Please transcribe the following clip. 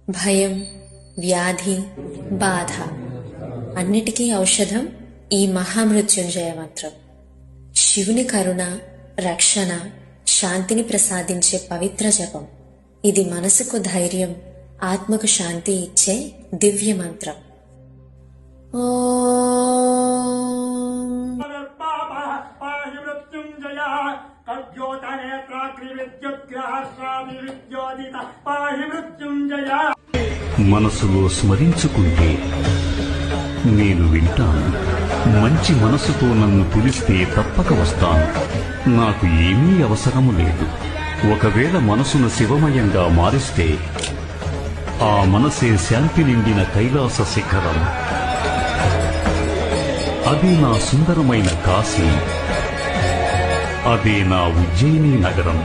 భయం, వ్యాధి, బాధ అన్నిటికీ ఔషధం ఈ మహామృత్యుంజయ మంత్రం. శివుని కరుణ, రక్షణ, శాంతిని ప్రసాదించే పవిత్ర జపం. ఇది మనసుకు ధైర్యం, ఆత్మకు శాంతి ఇచ్చే దివ్య మంత్రం. మనసులో స్మరించుకుంటే నేను వింటాను. మంచి మనసుతో నన్ను పిలిస్తే తప్పక వస్తాను. నాకు ఏమీ అవసరము లేదు. ఒకవేళ మనసును శివమయంగా మారిస్తే ఆ మనసే శాంతి నిండిన కైలాస శిఖరం. అదే నా సుందరమైన కాశీ, అదే నా ఉజ్జయిని నగరం.